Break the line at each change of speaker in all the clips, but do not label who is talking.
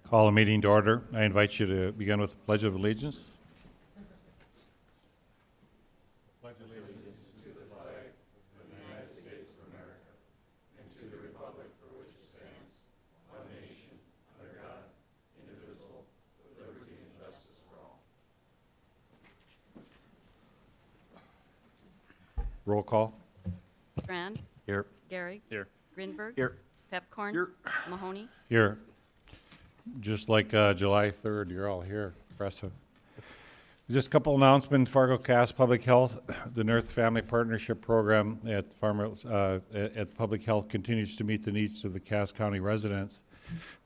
Call a meeting to order. I invite you to begin with the Pledge of Allegiance. Pledge allegiance to the flag of the United States of America and to the republic for which it stands, one nation, under God, indivisible, with liberty and justice for all. Roll call.
Strand.
Here.
Gary.
Here.
Grinberg.
Here.
Pepcorn.
Here.
Mahoney.
Here. Just like July 3rd, you're all here. Impressive. Just a couple announcements. Fargo Cass Public Health, the Nurse Family Partnership Program at Public Health continues to meet the needs of the Cass County residents,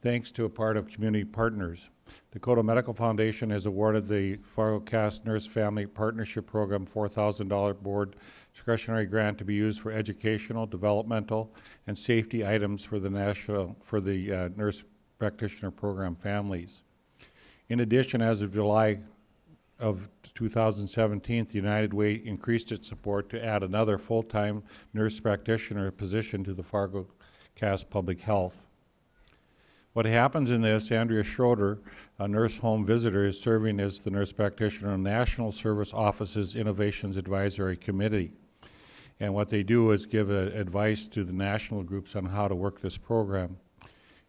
thanks to a part of community partners. Dakota Medical Foundation has awarded the Fargo Cass Nurse Family Partnership Program $4,000 board discretionary grant to be used for educational, developmental, and safety items for the nurse practitioner program families. In addition, as of July of 2017, the United Way increased its support to add another full-time nurse practitioner position to the Fargo Cass Public Health. What happens in this, Andrea Schroeder, a nurse home visitor, is serving as the nurse practitioner on National Service Office's Innovations Advisory Committee. And what they do is give advice to the national groups on how to work this program.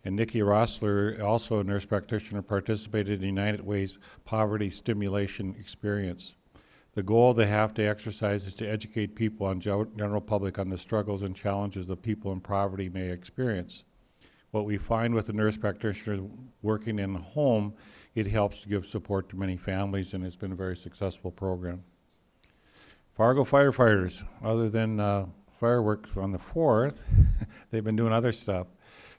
And Nikki Rossler, also a nurse practitioner, participated in United Way's poverty stimulation experience. The goal they have to exercise is to educate people on general public on the struggles and challenges that people in poverty may experience. What we find with the nurse practitioners working in the home, it helps to give support to many families, and it's been a very successful program. Fargo firefighters, other than fireworks on the 4th, they've been doing other stuff.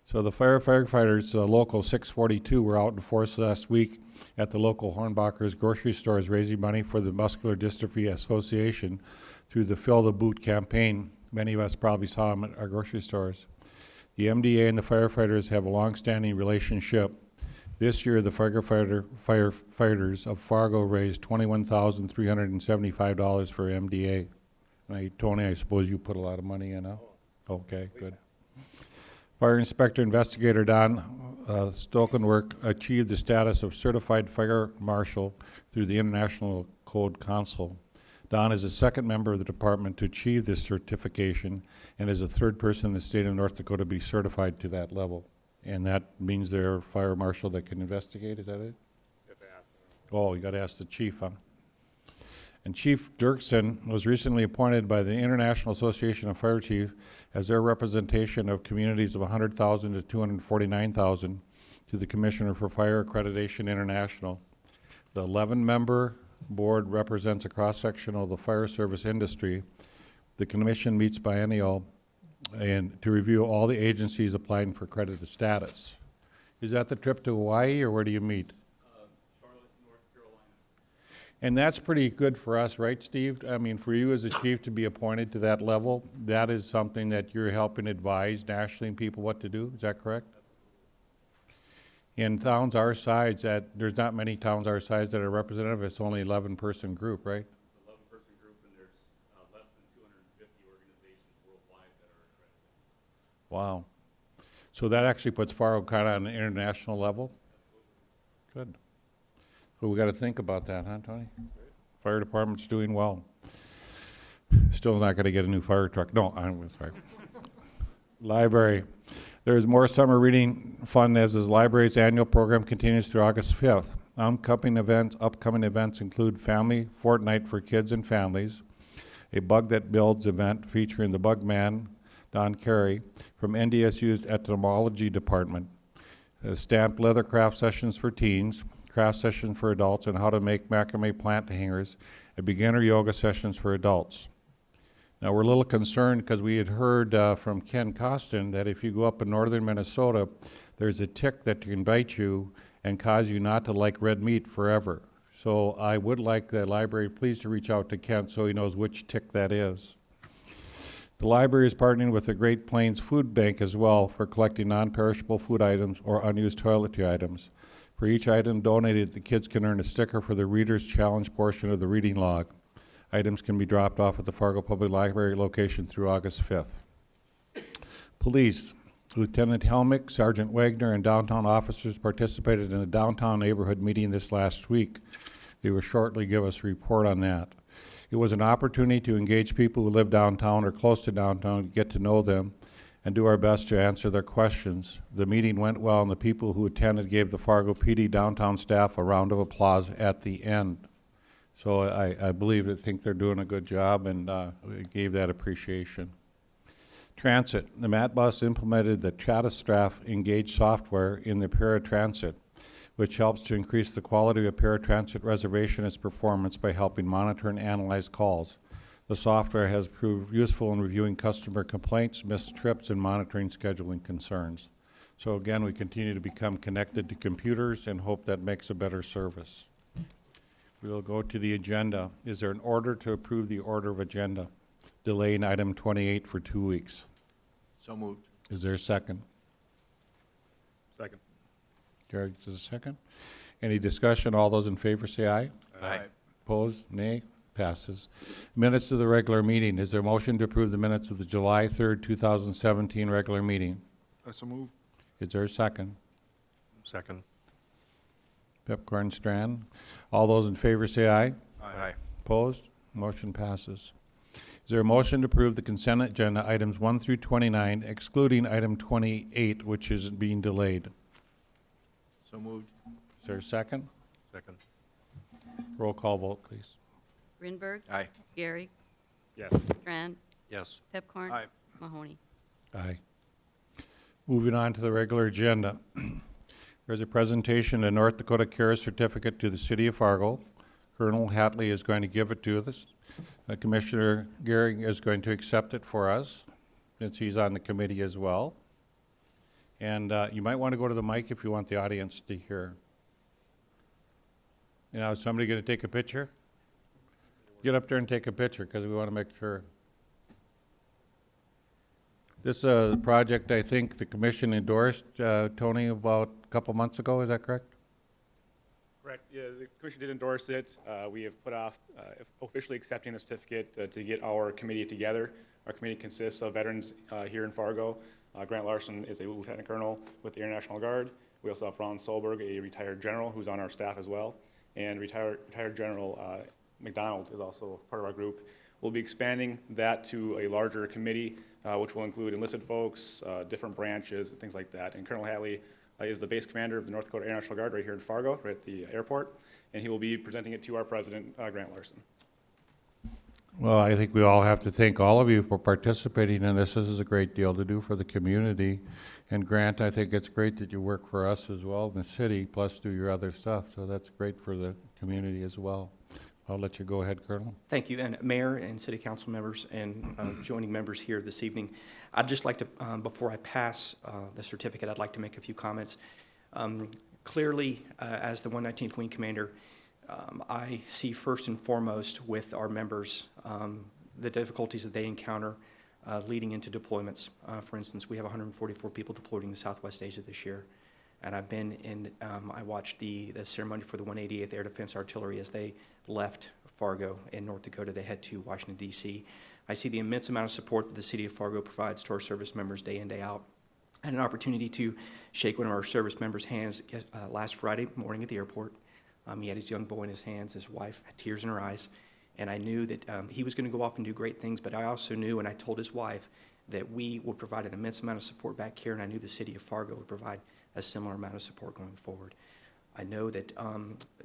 So the firefighters, local 642, were out in force last week at the local Hornbacher's grocery stores raising money for the Muscular Dystrophy Association through the Fill the Boot campaign. Many of us probably saw them at our grocery stores. The MDA and the firefighters have a long-standing relationship. This year, the firefighters of Fargo raised $21,375 for MDA. Tony, I suppose you put a lot of money in, huh? Okay, good. Fire Inspector Investigator Don Stokenwerk achieved the status of Certified Fire Marshal through the International Code Council. Don is the second member of the department to achieve this certification and is the third person in the state of North Dakota to be certified to that level. And that means they're a fire marshal that can investigate, is that it? Oh, you got to ask the chief, huh? And Chief Dirksen was recently appointed by the International Association of Fire Chiefs as their representation of communities of 100,000 to 249,000 to the Commissioner for Fire Accreditation International. The 11-member board represents a cross-section of the fire service industry. The commission meets biennial and to review all the agencies applying for accredited status. Is that the trip to Hawaii, or where do you meet?
Charlotte, North Carolina.
And that's pretty good for us, right, Steve? I mean, for you as a chief to be appointed to that level, that is something that you're helping advise nationally people what to do. Is that correct? In towns our size, there's not many towns our size that are representative. It's only 11-person group, right?
11-person group, and there's less than 250 organizations worldwide that are accredited.
Wow. So that actually puts Fargo kind of on an international level? Good. So we got to think about that, huh, Tony? Fire department's doing well. Still not going to get a new fire truck. No, I'm sorry. Library. There's more summer reading fun as the library's annual program continues through August 5th. Upcoming events include Family Fortnight for kids and families, a Bug That Builds event featuring the Bug Man, Don Carey, from NDSU's Etymology Department, stamped leather craft sessions for teens, craft sessions for adults, and how to make macrame plant hangers, a beginner yoga sessions for adults. Now, we're a little concerned because we had heard from Ken Costin that if you go up in northern Minnesota, there's a tick that can bite you and cause you not to like red meat forever. So I would like the library please to reach out to Ken so he knows which tick that is. The library is partnering with the Great Plains Food Bank as well for collecting non-perishable food items or unused toiletry items. For each item donated, the kids can earn a sticker for the Reader's Challenge portion of the reading log. Items can be dropped off at the Fargo Public Library location through August 5th. Police. Lieutenant Helmick, Sergeant Wagner, and downtown officers participated in a downtown neighborhood meeting this last week. They will shortly give us a report on that. It was an opportunity to engage people who live downtown or close to downtown, get to know them, and do our best to answer their questions. The meeting went well, and the people who attended gave the Fargo PD downtown staff a round of applause at the end. So I think they're doing a good job, and we gave that appreciation. Transit. The MAT bus implemented the Catastraph Engage software in the paratransit, which helps to increase the quality of paratransit reservation and its performance by helping monitor and analyze calls. The software has proved useful in reviewing customer complaints, missed trips, and monitoring scheduling concerns. So again, we continue to become connected to computers and hope that makes a better service. We'll go to the agenda. Is there an order to approve the order of agenda, delaying item 28 for 2 weeks?
So moved.
Is there a second?
Second.
Gary does a second. Any discussion? All those in favor say aye.
Aye.
Opposed? Nay. Passes. Minutes of the regular meeting. Is there a motion to approve the minutes of the July 3rd, 2017 regular meeting?
So move.
Is there a second?
Second.
Pepcorn Strand. All those in favor say aye.
Aye.
Opposed? Motion passes. Is there a motion to approve the consent agenda items 1 through 29, excluding item 28, which is being delayed?
So moved.
Is there a second?
Second.
Roll call vote, please.
Grinberg,
Aye.
Gary,
Yes.
Strand,
Yes.
Pepcorn.
Aye.
Mahoney.
Aye. Moving on to the regular agenda. There's a presentation, a North Dakota Care Certificate to the City of Fargo. Colonel Hatley is going to give it to us. Commissioner Gehring is going to accept it for us, since he's on the committee as well. And you might want to go to the mic if you want the audience to hear. You know, is somebody going to take a picture? Get up there and take a picture, because we want to make sure. This is a project I think the commission endorsed, Tony, about a couple months ago. Is that correct?
Correct. Yeah, the commission did endorse it. We have put off officially accepting the certificate to get our committee together. Our committee consists of veterans here in Fargo. Grant Larson is a lieutenant colonel with the Air National Guard. We also have Ron Solberg, a retired general who's on our staff as well. And retired General McDonald is also part of our group. We'll be expanding that to a larger committee, which will include enlisted folks, different branches, and things like that. And Colonel Hatley is the base commander of the North Dakota Air National Guard right here in Fargo, right at the airport. And he will be presenting it to our president, Grant Larson.
Well, I think we all have to thank all of you for participating in this. This is a great deal to do for the community. And Grant, I think it's great that you work for us as well in the city, plus do your other stuff. So that's great for the community as well. I'll let you go ahead, Colonel.
Thank you, and Mayor and City Council members and joining members here this evening. I'd just like to, before I pass the certificate, I'd like to make a few comments. Clearly, as the 119th Wing Commander, I see first and foremost with our members the difficulties that they encounter leading into deployments. For instance, we have 144 people deployed in Southwest Asia this year. And I've been in, I watched the ceremony for the 188th Air Defense Artillery as they left Fargo in North Dakota to head to Washington, D.C. I see the immense amount of support that the City of Fargo provides to our service members day in, day out. I had an opportunity to shake one of our service members' hands last Friday morning at the airport. He had his young boy in his hands, his wife had tears in her eyes, and I knew that he was going to go off and do great things, but I also knew, and I told his wife, that we would provide an immense amount of support back here, and I knew the City of Fargo would provide a similar amount of support going forward. I know that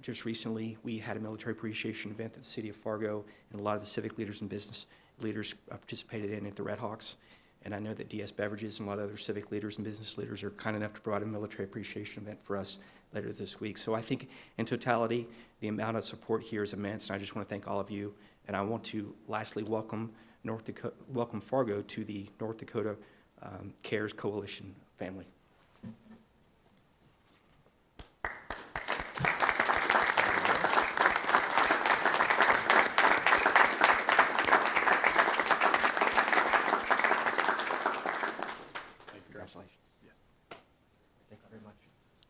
just recently we had a military appreciation event that the City of Fargo and a lot of the civic leaders and business leaders participated in at the Red Hawks. And I know that DS Beverages and a lot of other civic leaders and business leaders are kind enough to provide a military appreciation event for us later this week. So I think in totality, the amount of support here is immense, and I just want to thank all of you. And I want to lastly welcome Fargo to the North Dakota Cares Coalition family. Congratulations. Yes. Thank you very much.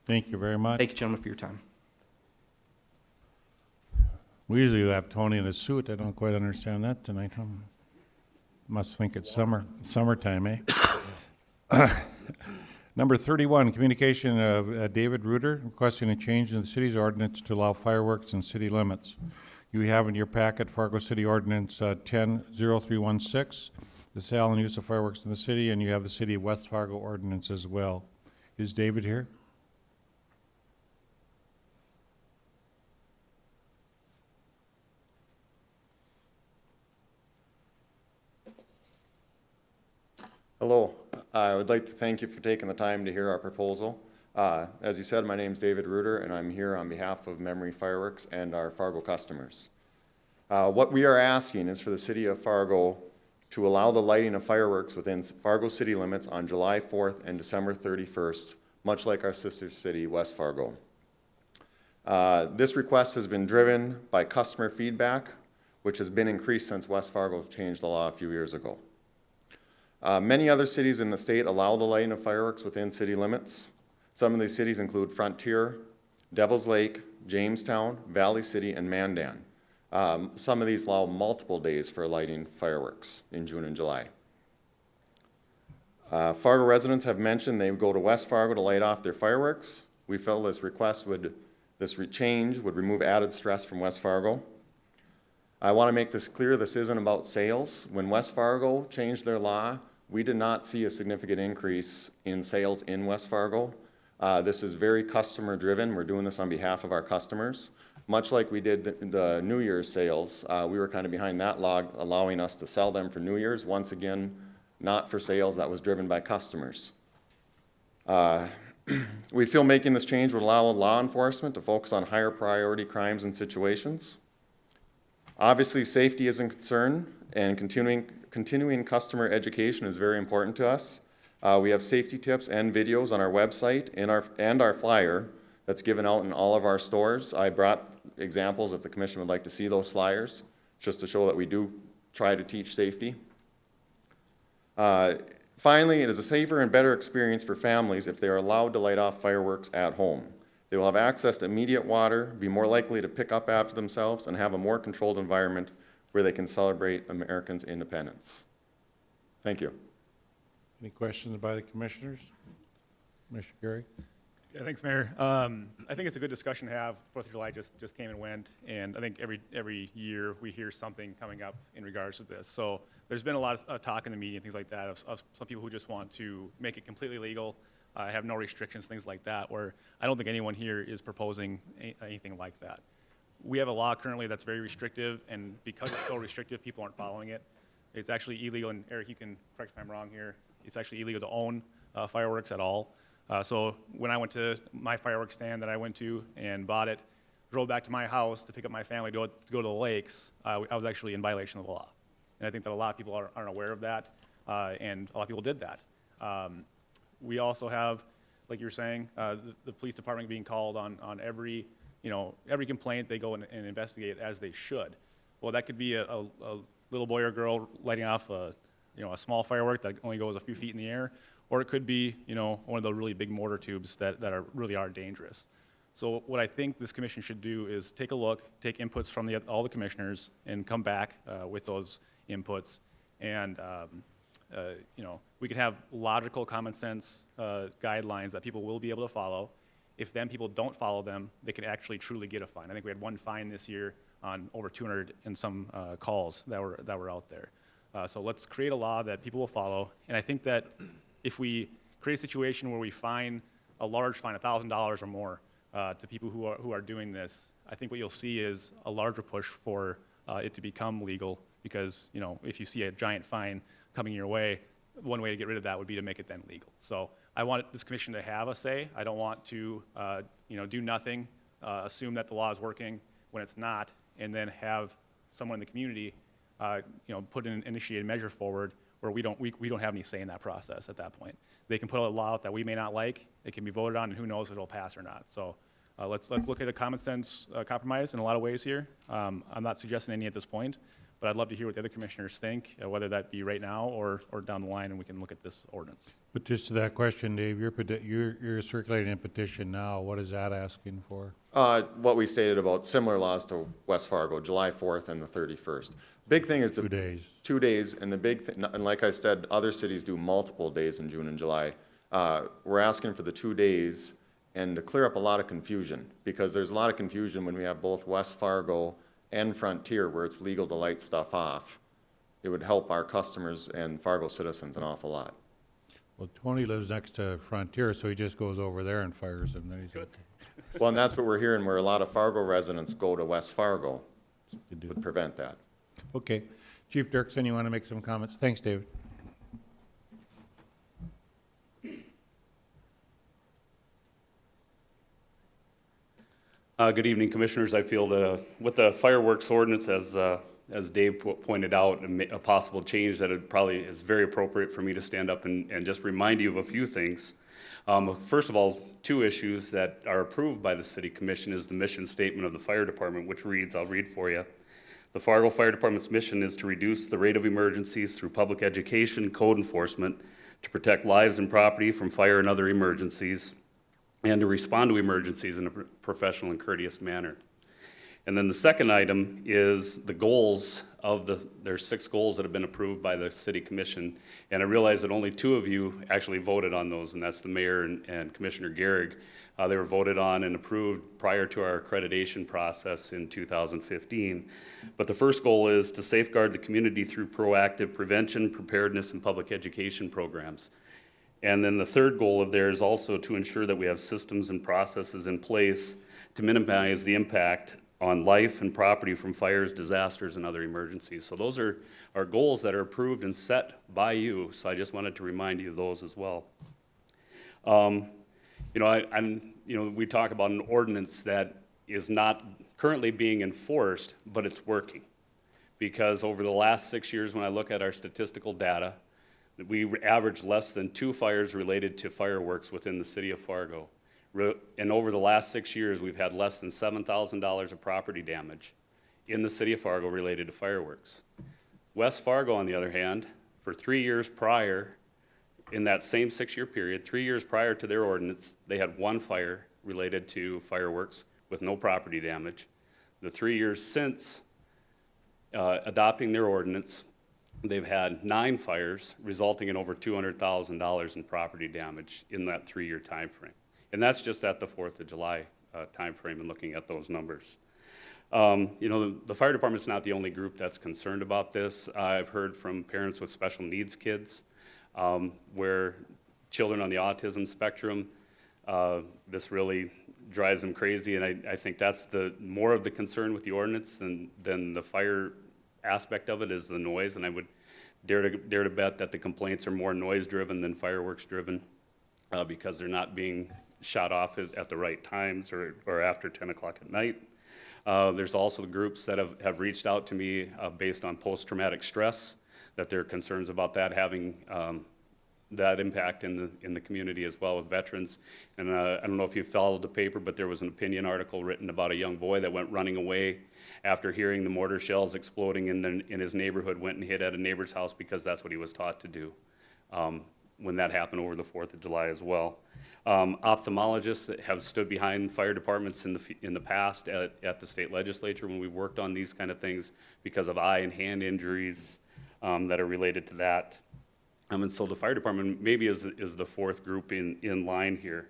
Thank you very much.
Thank you, gentlemen, for your time.
We usually have Tony in a suit. I don't quite understand that tonight. Must think it's summertime, eh? Number 31, communication of David Reuter requesting a change in the city's ordinance to allow fireworks in city limits. You have in your packet Fargo City Ordinance 10-0316, the sale and use of fireworks in the city, and you have the City of West Fargo Ordinance as well. Is David here?
Hello. I would like to thank you for taking the time to hear our proposal. As you said, my name is David Reuter, and I'm here on behalf of Memory Fireworks and our Fargo customers. What we are asking is for the city of Fargo to allow the lighting of fireworks within Fargo city limits on July 4th and December 31st, much like our sister city, West Fargo. This request has been driven by customer feedback, which has been increased since West Fargo changed the law a few years ago. Many other cities in the state allow the lighting of fireworks within city limits. Some of these cities include Frontier, Devils Lake, Jamestown, Valley City, and Mandan. Some of these allow multiple days for lighting fireworks in June and July. Fargo residents have mentioned they would go to West Fargo to light off their fireworks. We felt this change would remove added stress from West Fargo. I want to make this clear, this isn't about sales. When West Fargo changed their law, we did not see a significant increase in sales in West Fargo. This is very customer driven. We're doing this on behalf of our customers. Much like we did the New Year's sales, we were kind of behind that law, allowing us to sell them for New Year's. Once again, not for sales, that was driven by customers. We feel making this change would allow law enforcement to focus on higher priority crimes and situations. Obviously, safety is a concern, and continuing customer education is very important to us. We have safety tips and videos on our website and our flyer that's given out in all of our stores. I brought examples if the commission would like to see those flyers, just to show that we do try to teach safety. Finally, it is a safer and better experience for families if they are allowed to light off fireworks at home. They will have access to immediate water, be more likely to pick up after themselves, and have a more controlled environment where they can celebrate Americans' independence. Thank you.
Any questions by the commissioners? Commissioner Gary?
Yeah, thanks, Mayor. I think it's a good discussion to have. 4th of July just came and went, and I think every year we hear something coming up in regards to this. So there's been a lot of talk in the media and things like that of some people who just want to make it completely legal, have no restrictions, things like that, where I don't think anyone here is proposing anything like that. We have a law currently that's very restrictive, and because it's so restrictive, people aren't following it. It's actually illegal, and Eric, you can correct if I'm wrong here, it's actually illegal to own fireworks at all. So when I went to my fireworks stand that I went to and bought it, drove back to my house to pick up my family to go to the lakes, I was actually in violation of the law. And I think that a lot of people aren't aware of that, and a lot of people did that. We also have, like you're saying, the police department being called on every complaint. They go and investigate as they should. Well, that could be a little boy or girl lighting off a small firework that only goes a few feet in the air, or it could be one of the really big mortar tubes that really are dangerous. So what I think this commission should do is take a look, take inputs from all the commissioners, and come back with those inputs, and we could have logical, common sense guidelines that people will be able to follow. If then people don't follow them, they could actually truly get a fine. I think we had one fine this year on over 200 and some calls that were out there. So let's create a law that people will follow. And I think that if we create a situation where we fine a large fine, $1,000 or more, to people who are doing this, I think what you'll see is a larger push for it to become legal. Because if you see a giant fine coming your way, one way to get rid of that would be to make it then legal. So I want this commission to have a say. I don't want to do nothing, assume that the law is working when it's not, and then have someone in the community put an initiated measure forward where we don't have any say in that process at that point. They can put a law out that we may not like. It can be voted on, and who knows if it'll pass or not. So let's look at a common sense compromise in a lot of ways here. I'm not suggesting any at this point, but I'd love to hear what the other commissioners think, whether that be right now or down the line, and we can look at this ordinance.
But just to that question, Dave, you're circulating a petition now. What is that asking for?
What we stated about similar laws to West Fargo, July 4th and the 31st. Big thing is
2 days.
2 days, and the big thing, and like I said, other cities do multiple days in June and July. We're asking for the 2 days and to clear up a lot of confusion, because there's a lot of confusion when we have both West Fargo and Frontier where it's legal to light stuff off. It would help our customers and Fargo citizens an awful lot.
Well, Tony lives next to Frontier, so he just goes over there and fires them, then he's okay.
Well, and that's what we're hearing, where a lot of Fargo residents go to West Fargo,
To do.
would prevent that.
Okay. Chief Dirksen, you want to make some comments? Thanks, David.
Good evening, Commissioners. I feel that with the fireworks ordinance, as Dave pointed out, a possible change that it probably is very appropriate for me to stand up and just remind you of a few things. First of all, 2 issues that are approved by the City Commission is the mission statement of the Fire Department, which reads, I'll read for you. The Fargo Fire Department's mission is to reduce the rate of emergencies through public education, code enforcement, to protect lives and property from fire and other emergencies, and to respond to emergencies in a professional and courteous manner. And then the second item is the goals of there's 6 goals that have been approved by the City Commission. And I realize that only 2 of you actually voted on those, and that's the mayor and Commissioner Gehrig. They were voted on and approved prior to our accreditation process in 2015. But the first goal is to safeguard the community through proactive prevention, preparedness, and public education programs. And then the third goal of theirs is also to ensure that we have systems and processes in place to minimize the impact on life and property from fires, disasters, and other emergencies. So those are our goals that are approved and set by you. So I just wanted to remind you of those as well. We talk about an ordinance that is not currently being enforced, but it's working. Because over the last 6 years, when I look at our statistical data, we averaged less than 2 fires related to fireworks within the city of Fargo. And over the last 6 years, we've had less than $7,000 of property damage in the city of Fargo related to fireworks. West Fargo, on the other hand, for 3 years prior, in that same 6-year period, 3 years prior to their ordinance, they had 1 fire related to fireworks with no property damage. The 3 years since adopting their ordinance, they've had 9 fires, resulting in over $200,000 in property damage in that 3-year time frame. And that's just at the 4th of July time frame and looking at those numbers. The fire department's not the only group that's concerned about this. I've heard from parents with special needs kids, where children on the autism spectrum, this really drives them crazy, and I think that's more of the concern with the ordinance than the fire aspect of it is the noise, and I would dare to bet that the complaints are more noise-driven than fireworks-driven, because they're not being shot off at the right times or after 10 o'clock at night. There's also groups that have reached out to me based on post-traumatic stress, that there are concerns about that having that impact in the community as well with veterans. And I don't know if you followed the paper, but there was an opinion article written about a young boy that went running away after hearing the mortar shells exploding in his neighborhood, went and hid at a neighbor's house because that's what he was taught to do when that happened over the 4th of July as well. Ophthalmologists have stood behind fire departments in the past at the state legislature when we worked on these kind of things because of eye and hand injuries that are related to that. And so the fire department maybe is the 4th group in line here.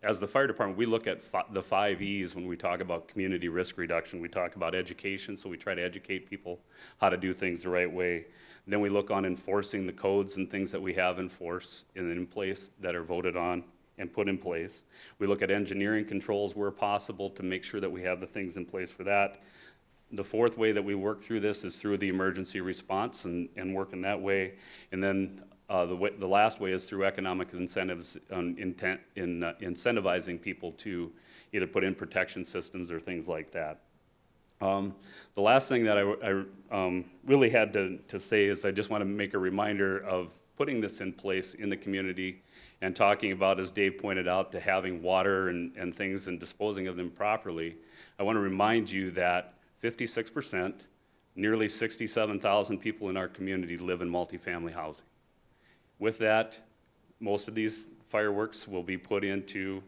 As the fire department, we look at the 5 E's when we talk about community risk reduction. We talk about education, so we try to educate people how to do things the right way. Then we look on enforcing the codes and things that we have in force and in place that are voted on and put in place. We look at engineering controls where possible to make sure that we have the things in place for that. The 4th way that we work through this is through the emergency response and working that way. And then the last way is through economic incentives, incentivizing people to either put in protection systems or things like that. The last thing that I really had to say is I just want to make a reminder of putting this in place in the community and talking about, as Dave pointed out, to having water and things and disposing of them properly. I want to remind you that 56%, nearly 67,000 people in our community live in multifamily housing. With that, most of these fireworks will be put into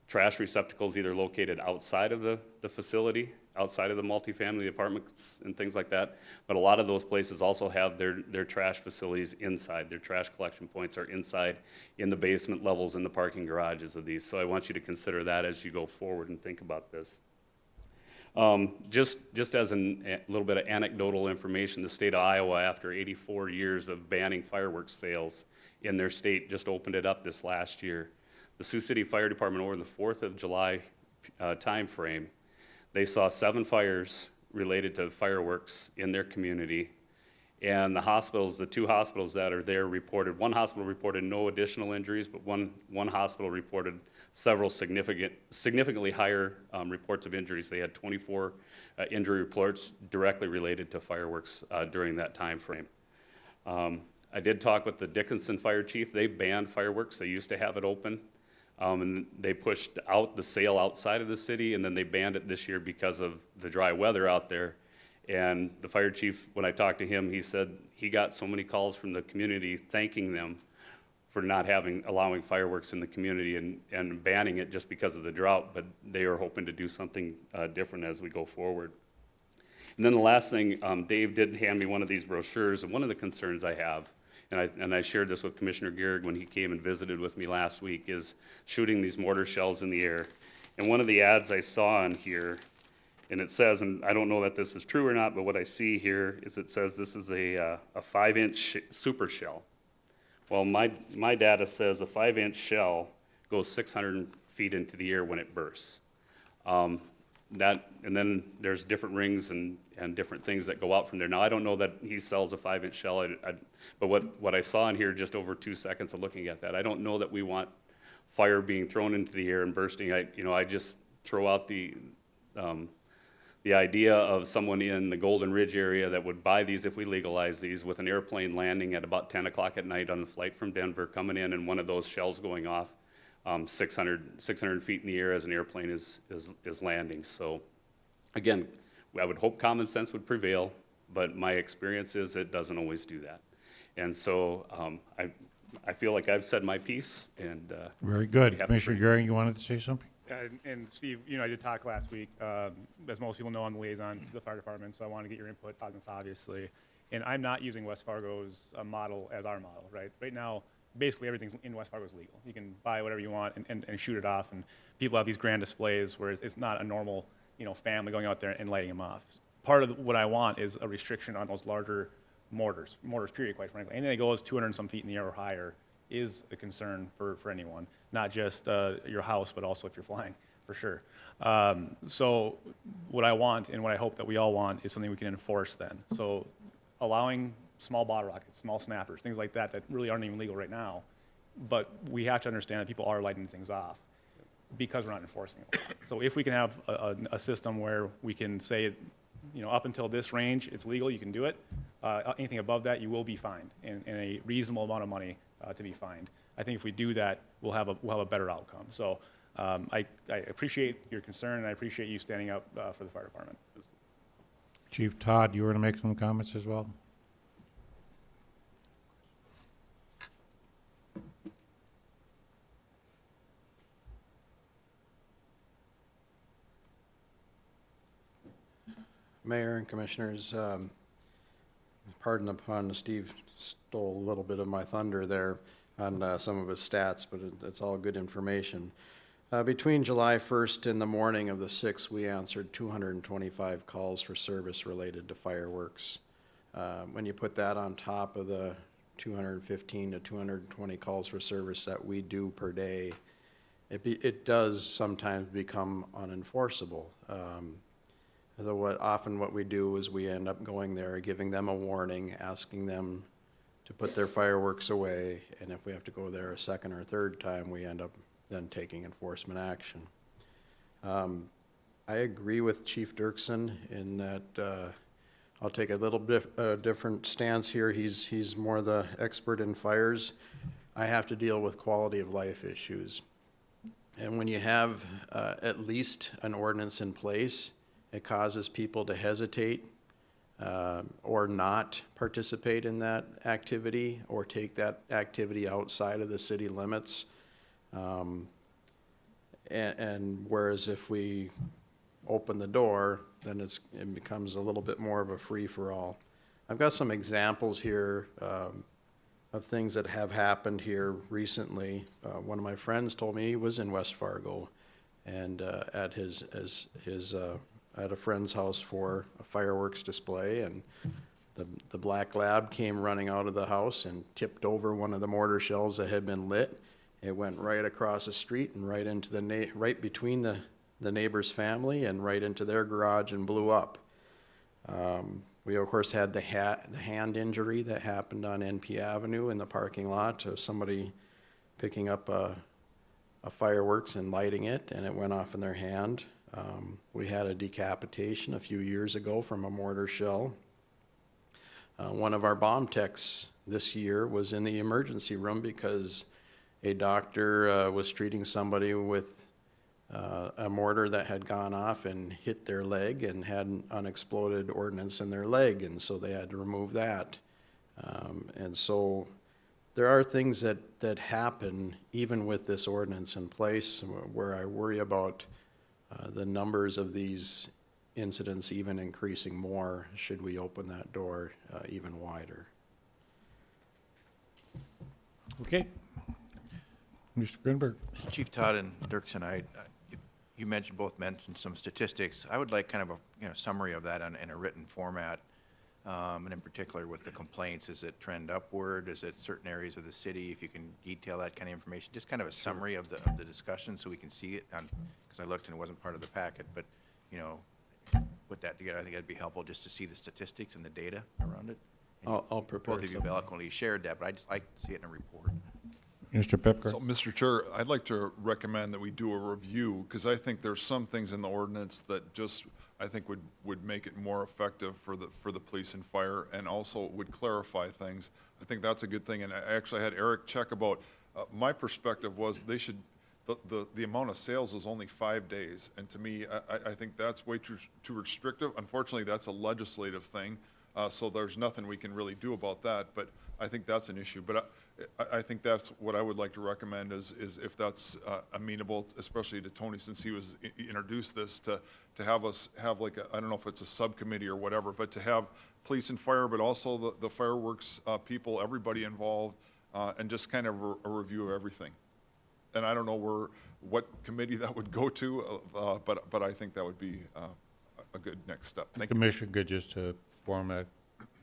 trash receptacles either located outside of the facility, outside of the multifamily apartments and things like that. But a lot of those places also have their trash facilities inside. Their trash collection points are inside in the basement levels in the parking garages of these. So I want you to consider that as you go forward and think about this. Just as a little bit of anecdotal information, the state of Iowa, after 84 years of banning fireworks sales in their state, just opened it up this last year. The Sioux City Fire Department, over the 4th of July timeframe, they saw 7 fires related to fireworks in their community. And the hospitals, the 2 hospitals that are there reported, one hospital reported no additional injuries, but one hospital reported several significantly higher reports of injuries. They had 24 injury reports directly related to fireworks during that time frame. I did talk with the Dickinson Fire Chief. They banned fireworks. They used to have it open. And they pushed out the sale outside of the city, and then they banned it this year because of the dry weather out there. And the fire chief, when I talked to him, he said he got so many calls from the community thanking them for not allowing fireworks in the community and banning it just because of the drought, but they are hoping to do something different as we go forward. And then the last thing, Dave did hand me one of these brochures, and one of the concerns I have, and I shared this with Commissioner Gehrig when he came and visited with me last week, is shooting these mortar shells in the air. And one of the ads I saw on here, and it says, and I don't know that this is true or not, but what I see here is it says this is a 5-inch super shell. Well, my data says a 5-inch shell goes 600 feet into the air when it bursts. And then there's different rings and different things that go out from there. Now, I don't know that he sells a 5-inch shell, but what I saw in here just over 2 seconds of looking at that, I don't know that we want fire being thrown into the air and bursting. I just throw out the idea of someone in the Golden Ridge area that would buy these if we legalize these, with an airplane landing at about 10 o'clock at night on a flight from Denver, coming in and one of those shells going off 600 feet in the air as an airplane is landing. So again, I would hope common sense would prevail, but my experience is it doesn't always do that. And so I feel like I've said my piece, and
Very good.
happy
Commissioner
for
Gehring, you wanted to say something?
And Steve, I did talk last week. As most people know, I'm the liaison to the fire department, so I want to get your input on this, obviously. And I'm not using West Fargo's model as our model, right? Right now, basically everything in West Fargo is legal. You can buy whatever you want and shoot it off, and people have these grand displays where it's not a normal, family going out there and lighting them off. Part of what I want is a restriction on those larger mortars period, quite frankly. Anything that goes 200 and some feet in the air or higher is a concern for anyone, not just your house, but also if you're flying, for sure. So what I want and what I hope that we all want is something we can enforce then. So allowing small bottle rockets, small snappers, things like that really aren't even legal right now, but we have to understand that people are lighting things off because we're not enforcing it. So if we can have a system where we can say, up until this range, it's legal, you can do it. Anything above that, you will be fined, and a reasonable amount of money to be fined. I think if we do that, we'll have a better outcome. So I appreciate your concern, and I appreciate you standing up for the fire department.
Chief Todd, you were to make some comments as well?
Mayor and Commissioners, pardon the pun, Steve stole a little bit of my thunder there on some of his stats, but it's all good information. Between July 1st and the morning of the 6th, we answered 225 calls for service related to fireworks. When you put that on top of the 215 to 220 calls for service that we do per day, it does sometimes become unenforceable. So what we do is we end up going there, giving them a warning, asking them to put their fireworks away, and if we have to go there a second or third time, we end up then taking enforcement action. I agree with Chief Dirksen in that I'll take a little bit different stance here. He's more the expert in fires. I have to deal with quality of life issues. And when you have at least an ordinance in place, it causes people to hesitate or not participate in that activity or take that activity outside of the city limits. And whereas if we open the door, then it becomes a little bit more of a free-for-all. I've got some examples here of things that have happened here recently. One of my friends told me he was in West Fargo and at a friend's house for a fireworks display, and the black lab came running out of the house and tipped over one of the mortar shells that had been lit. It went right across the street and right into right between the neighbor's family and right into their garage and blew up. We of course had the hand injury that happened on NP Avenue in the parking lot of somebody picking up a fireworks and lighting it, and it went off in their hand. We had a decapitation a few years ago from a mortar shell. One of our bomb techs this year was in the emergency room because a doctor was treating somebody with a mortar that had gone off and hit their leg and had an unexploded ordnance in their leg, and so they had to remove that. And so there are things that happen even with this ordinance in place where I worry about the numbers of these incidents even increasing more should we open that door even wider.
Okay. Mr. Grunberg.
Chief Todd and Dirksen, you mentioned some statistics. I would like kind of a summary of that in a written format, and in particular with the complaints. Is it trend upward? Is it certain areas of the city? If you can detail that kind of information, just kind of a summary of the discussion so we can see it. Because I looked and it wasn't part of the packet, but put that together. I think that'd be helpful just to see the statistics and the data around it. And
I'll prepare
both of you
something.
eloquently shared that, but I just like to see it in a report.
Mr. Pepker.
So, Mr. Chair, I'd like to recommend that we do a review, because I think there's some things in the ordinance that just, I think would make it more effective for the police and fire, and also would clarify things. I think that's a good thing, and I actually had Eric check about, my perspective was they should, the amount of sales is only 5 days, and to me, I think that's way too restrictive. Unfortunately, that's a legislative thing, so there's nothing we can really do about that, but I think that's an issue. But I think that's what I would like to recommend is if that's amenable, especially to Tony, since he was introduced this, to have us have like I don't know if it's a subcommittee or whatever, but to have police and fire, but also the fireworks people, everybody involved, and just kind of a review of everything. And I don't know what committee that would go to, but I think that would be a good next step. Thank you.
Commission could just form that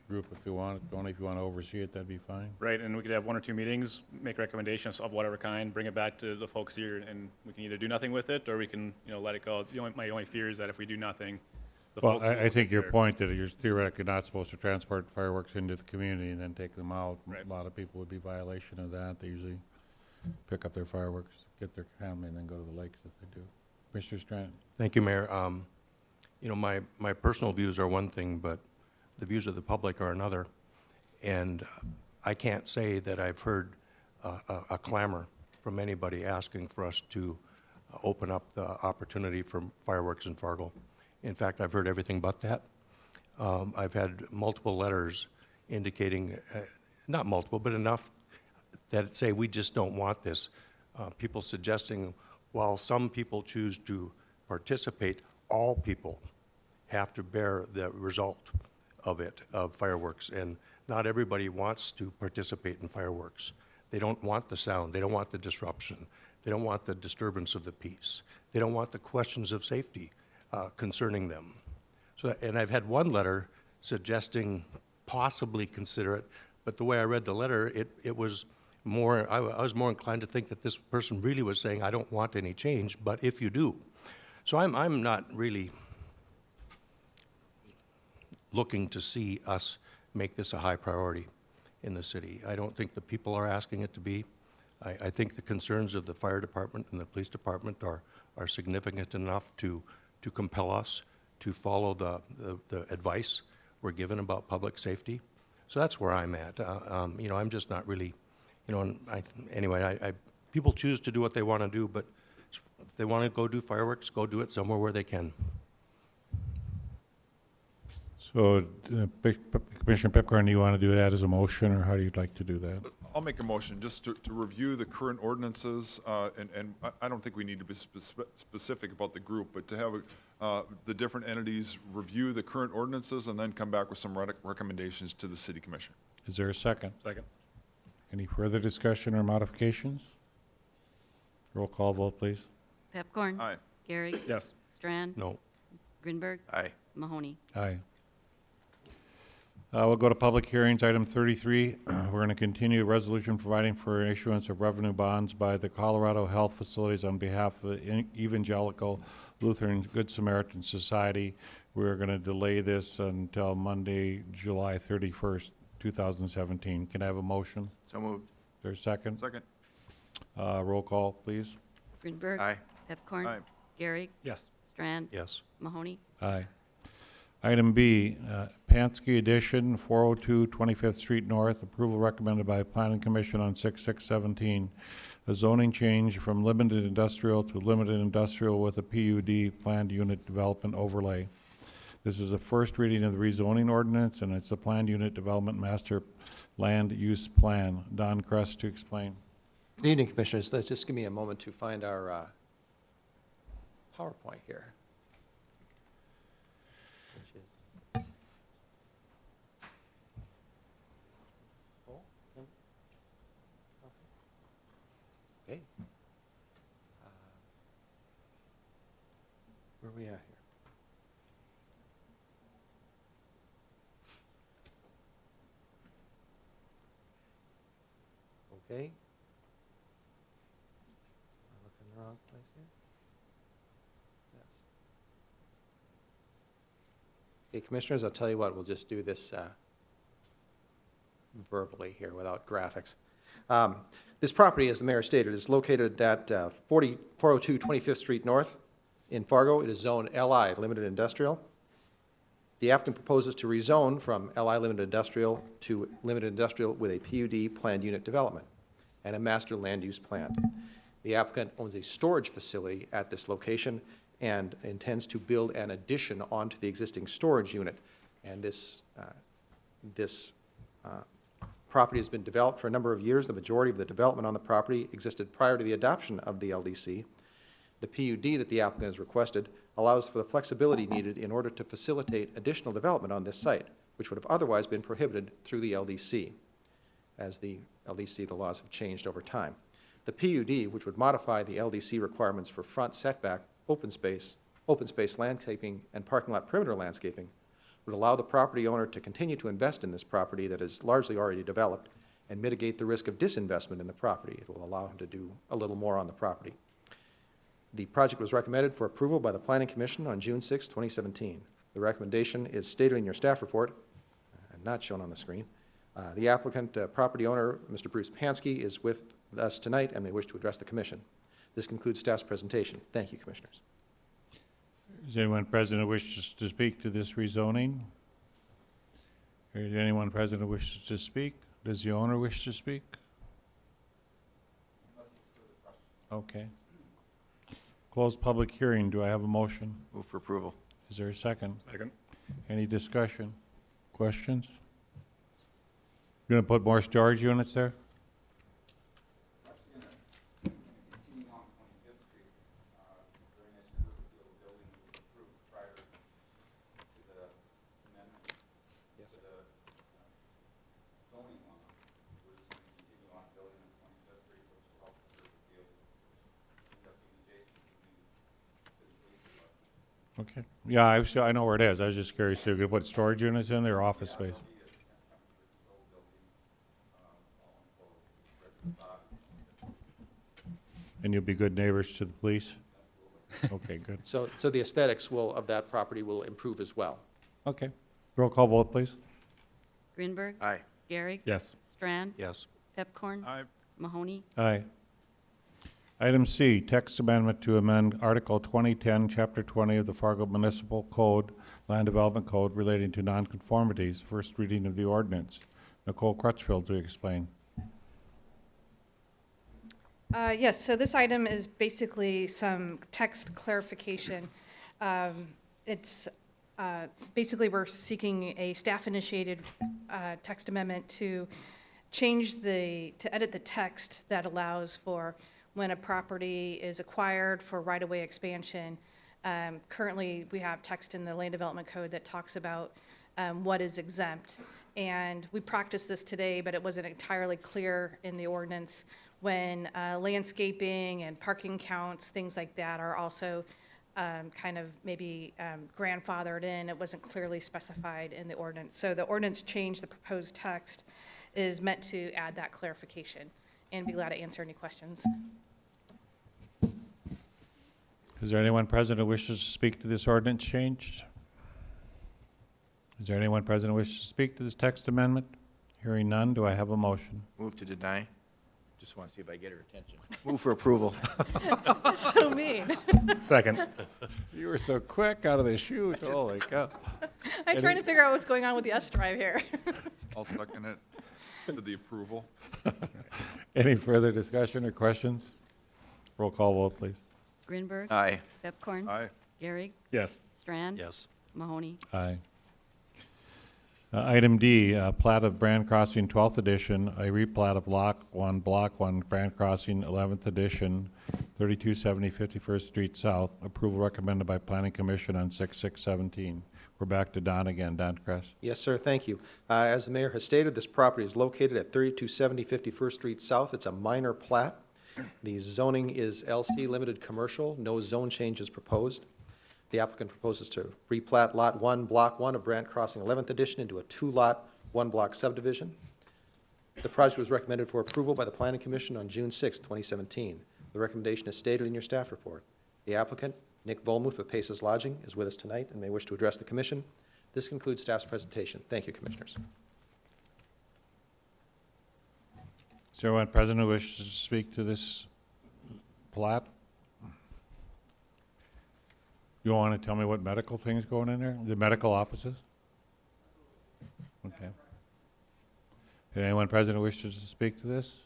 group if you want. Only if you want to oversee it, that'd be fine.
Right, and we could have 1 or 2 meetings, make recommendations of whatever kind, bring it back to the folks here, and we can either do nothing with it, or we can, let it go. My only fear is that if we do nothing, the
Well,
folks
I
will
think
be
your
there.
point that you're theoretically not supposed to transport fireworks into the community and then take them out.
Right.
A lot of people would be violation of that. They usually pick up their fireworks, get their family, and then go to the lakes if they do. Mr. Strand.
Thank you, Mayor. My personal views are one thing, but the views of the public are another. And I can't say that I've heard a clamor from anybody asking for us to open up the opportunity for fireworks in Fargo. In fact, I've heard everything but that. I've had multiple letters indicating, not multiple, but enough that say we just don't want this. People suggesting while some people choose to participate, all people have to bear the result of it, of fireworks. And not everybody wants to participate in fireworks. They don't want the sound. They don't want the disruption. They don't want the disturbance of the peace. They don't want the questions of safety concerning them. So, and I've had one letter suggesting possibly consider it, but the way I read the letter, it was more, I was more inclined to think that this person really was saying, I don't want any change, but if you do. So I'm not really looking to see us make this a high priority in the city. I don't think the people are asking it to be. I think the concerns of the fire department and the police department are significant enough to compel us to follow the advice we're given about public safety. So that's where I'm at. I'm just not really, anyway, people choose to do what they want to do, but if they want to go do fireworks, go do it somewhere where they can.
So, Commissioner Pepcorn, do you want to do that as a motion, or how do you like to do that?
I'll make a motion just to review the current ordinances, and I don't think we need to be specific about the group, but to have the different entities review the current ordinances and then come back with some recommendations to the city commission.
Is there a second?
Second.
Any further discussion or modifications? Roll call vote, please.
Pepcorn.
Aye.
Gehrig.
Yes.
Strand.
No.
Grinberg.
Aye.
Mahoney.
Aye. We'll go to public hearings, item 33. We're going to continue a resolution providing for issuance of revenue bonds by the Colorado Health Facilities on behalf of the Evangelical Lutheran Good Samaritan Society. We're going to delay this until Monday, July 31st, 2017. Can I have a motion?
So moved.
There's a second?
Second?
Roll call, please.
Grinberg.
Aye.
Pepcorn.
Aye.
Gehrig.
Yes.
Strand.
Yes.
Mahoney.
Aye. Item B, Pansky Edition, 402 25th Street North. Approval recommended by Planning Commission on 6/6/17. A zoning change from limited industrial to limited industrial with a PUD, planned unit development overlay. This is the first reading of the rezoning ordinance, and it's the planned unit development master land use plan. Don Crest to explain.
Good evening, Commissioners. Let's just give me a moment to find our PowerPoint here. Which is, okay. Where are we at here? Okay. Am I looking in the wrong place here? Yes. Okay, Commissioners, I'll tell you what, we'll just do this verbally here without graphics. This property, as the mayor stated, is located at 402 25th Street North in Fargo. It is Zone LI, Limited Industrial. The applicant proposes to rezone from LI Limited Industrial to Limited Industrial with a PUD planned unit development and a master land use plan. The applicant owns a storage facility at this location and intends to build an addition onto the existing storage unit. And this property has been developed for a number of years. The majority of the development on the property existed prior to the adoption of the LDC. The PUD that the applicant has requested allows for the flexibility needed in order to facilitate additional development on this site, which would have otherwise been prohibited through the LDC. As the LDC, the laws have changed over time. The PUD, which would modify the LDC requirements for front setback, open space landscaping, and parking lot perimeter landscaping, would allow the property owner to continue to invest in this property that is largely already developed and mitigate the risk of disinvestment in the property. It will allow him to do a little more on the property. The project was recommended for approval by the Planning Commission on June 6, 2017. The recommendation is stated in your staff report, and not shown on the screen. The applicant, property owner, Mr. Bruce Pansky, is with us tonight and may wish to address the commission. This concludes staff's presentation. Thank you, Commissioners.
Is anyone present who wishes to speak to this rezoning? Is anyone present who wishes to speak? Does the owner wish to speak? Okay. Closed public hearing. Do I have a motion?
Move for approval.
Is there a second?
Second.
Any discussion? Questions? You're gonna put more storage units there? Okay. Yeah, I know where it is. I was just curious. If you put storage units in there, or office space? And you'll be good neighbors to the police? Okay, good.
So the aesthetics of that property will improve as well.
Okay. Roll call vote, please.
Grinberg.
Aye.
Gehrig.
Yes.
Strand.
Yes.
Pepcorn.
Aye.
Mahoney.
Aye. Item C, text amendment to amend Article 2010, Chapter 20 of the Fargo Municipal Code, Land Development Code relating to nonconformities. First reading of the ordinance. Nicole Crutchfield to explain.
Yes, so this item is basically some text clarification. It's basically we're seeking a staff-initiated text amendment to to edit the text that allows for when a property is acquired for right-of-way expansion. Currently, we have text in the Land Development Code that talks about what is exempt. And we practiced this today, but it wasn't entirely clear in the ordinance when landscaping and parking counts, things like that are also kind of maybe grandfathered in. It wasn't clearly specified in the ordinance. So the ordinance change, the proposed text, is meant to add that clarification, and be glad to answer any questions.
Is there anyone present who wishes to speak to this ordinance change? Is there anyone present who wishes to speak to this text amendment? Hearing none, do I have a motion?
Move to deny. Just want to see if I get her attention. Move for approval.
So mean.
Second. You were so quick out of the chute, holy cow.
I'm trying to figure out what's going on with the S drive here.
I'll second it to the approval.
Any further discussion or questions? Roll call vote, please.
Grinberg.
Aye.
Pepcorn.
Aye.
Gehrig.
Yes.
Strand.
Yes.
Mahoney.
Aye. Item D, plat of Brand Crossing 12th Edition, a replat of Block 1, Brand Crossing 11th Edition, 3270 51st Street South. Approval recommended by Planning Commission on 6/6/17. We're back to Don again. Don Kress.
Yes, sir, thank you. As the mayor has stated, this property is located at 3270 51st Street South. It's a minor plat. The zoning is LC Limited Commercial. No zone change is proposed. The applicant proposes to replat Lot 1, Block 1 of Brant Crossing 11th Edition into a 2-lot, 1-block subdivision. The project was recommended for approval by the Planning Commission on June 6, 2017. The recommendation is stated in your staff report. The applicant, Nick Volmuth of Paces Lodging, is with us tonight and may wish to address the commission. This concludes staff's presentation. Thank you, Commissioners.
Is there anyone present who wishes to speak to this plat? You want to tell me what medical thing's going in there? The medical offices? Okay. Anyone present who wishes to speak to this?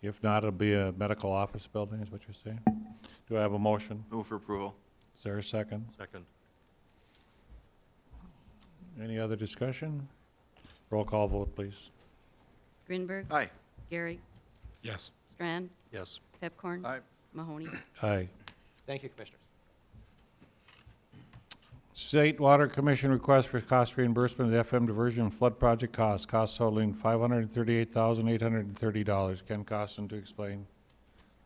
If not, it'll be a medical office building, is what you're saying? Do I have a motion?
Move for approval.
Is there a second?
Second.
Any other discussion? Roll call vote, please.
Grinberg.
Aye.
Gehrig.
Yes.
Strand.
Yes.
Pepcorn.
Aye.
Mahoney.
Aye.
Thank you, Commissioners.
State Water Commission request for cost reimbursement of the FM diversion flood project costs totaling $538,830. Ken Costin to explain.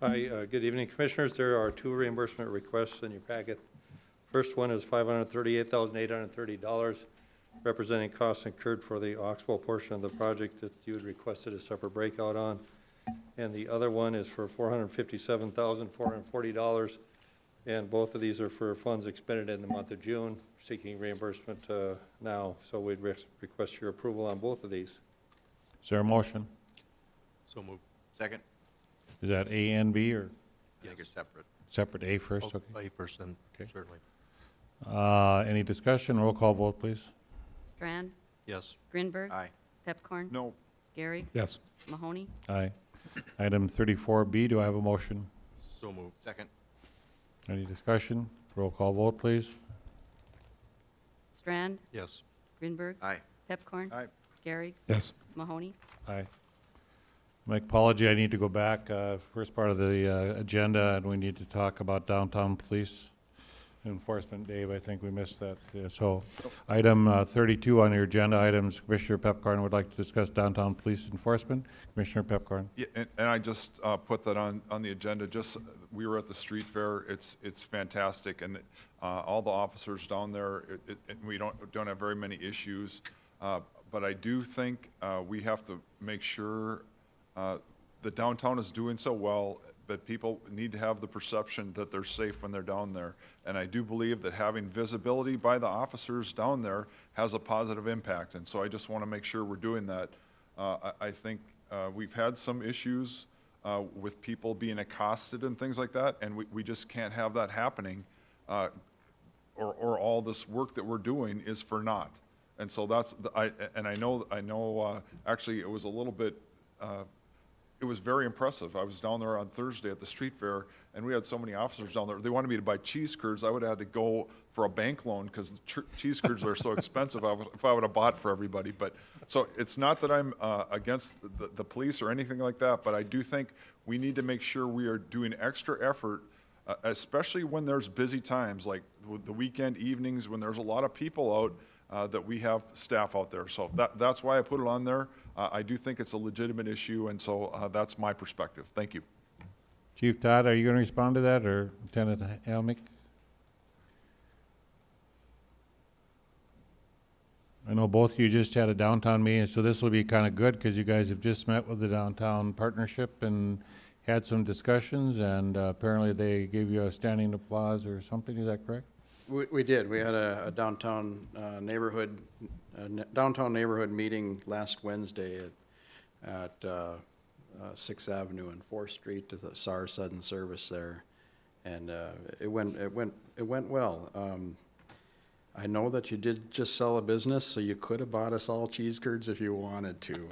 Hi, good evening, Commissioners. There are two reimbursement requests in your packet. First one is $538,830, representing costs incurred for the Oxbow portion of the project that you had requested a separate breakout on. And the other one is for $457,440. And both of these are for funds expended in the month of June, seeking reimbursement now. So we'd request your approval on both of these.
Is there a motion?
So moved.
Second.
Is that A and B or
I think it's separate.
separate A first?
Oh,
Okay.
A first, then,
Okay.
certainly.
Any discussion? Roll call vote, please.
Strand.
Yes.
Grinberg.
Aye.
Pepcorn.
No.
Gehrig.
Yes.
Mahoney.
Aye. Item 34B, do I have a motion?
So moved.
Second.
Any discussion? Roll call vote, please.
Strand.
Yes.
Grinberg.
Aye.
Pepcorn.
Aye.
Gehrig.
Yes.
Mahoney.
Aye. My apology, I need to go back, first part of the agenda, and we need to talk about downtown police enforcement. Dave, I think we missed that. So, item 32 on your agenda items, Commissioner Pepcorn would like to discuss downtown police enforcement. Commissioner Pepcorn.
Yeah, and I just put that on the agenda. Just we were at the street fair. It's fantastic, and all the officers down there. We don't have very many issues, but I do think we have to make sure the downtown is doing so well. But people need to have the perception that they're safe when they're down there. And I do believe that having visibility by the officers down there has a positive impact. And so I just want to make sure we're doing that. I think we've had some issues with people being accosted and things like that, and we just can't have that happening, or all this work that we're doing is for naught. And so that's, I know, actually it was a little bit, it was very impressive. I was down there on Thursday at the street fair, and we had so many officers down there, they wanted me to buy cheese curds, I would have had to go for a bank loan, because cheese curds are so expensive, if I would have bought for everybody, but, so it's not that I'm against the police or anything like that, but I do think we need to make sure we are doing extra effort, especially when there's busy times, like the weekend evenings, when there's a lot of people out, that we have staff out there. So that's why I put it on there. I do think it's a legitimate issue, and so that's my perspective. Thank you.
Chief Todd, are you going to respond to that, or Lieutenant Helmick? I know both of you just had a downtown meeting, so this will be kind of good, because you guys have just met with the downtown partnership and had some discussions, and apparently they gave you a standing applause or something. Is that correct?
We did. We had a downtown neighborhood meeting last Wednesday at 6th Avenue and 4th Street to the SAR Sudden Service there, and it went well. I know that you did just sell a business, so you could have bought us all cheese curds if you wanted to.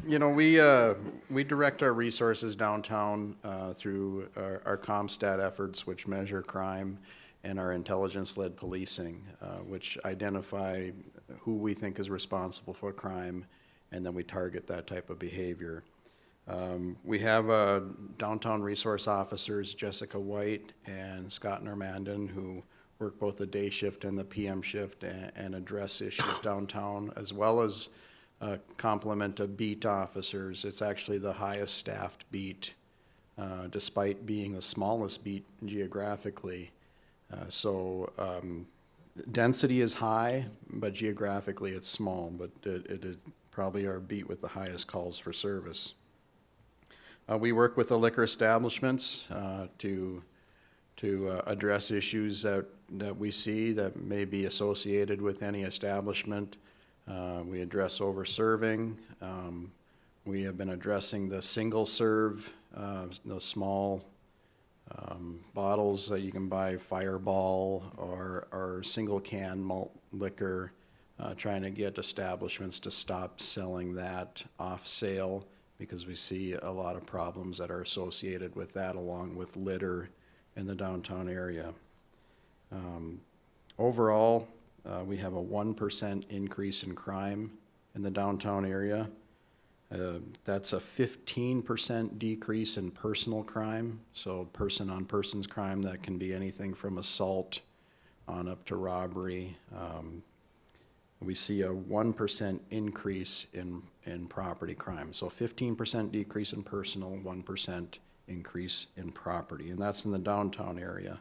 You know, we direct our resources downtown through our ComStat efforts, which measure crime, and our intelligence-led policing, which identify who we think is responsible for crime, and then we target that type of behavior. We have downtown resource officers, Jessica White and Scott Normandin, who work both the day shift and the PM shift and address issues downtown, as well as complement of beat officers. It's actually the highest staffed beat, despite being the smallest beat geographically. Density is high, but geographically it's small, but it probably our beat with the highest calls for service. We work with the liquor establishments to address issues that we see that may be associated with any establishment. We address over-serving. We have been addressing the single-serve, those small bottles that you can buy, Fireball or single-can malt liquor, trying to get establishments to stop selling that off sale, because we see a lot of problems that are associated with that, along with litter in the downtown area. Overall, we have a 1% increase in crime in the downtown area. That's a 15% decrease in personal crime, so person-on-persons crime. That can be anything from assault on up to robbery. We see a 1% increase in property crime. So 15% decrease in personal, 1% increase in property, and that's in the downtown area.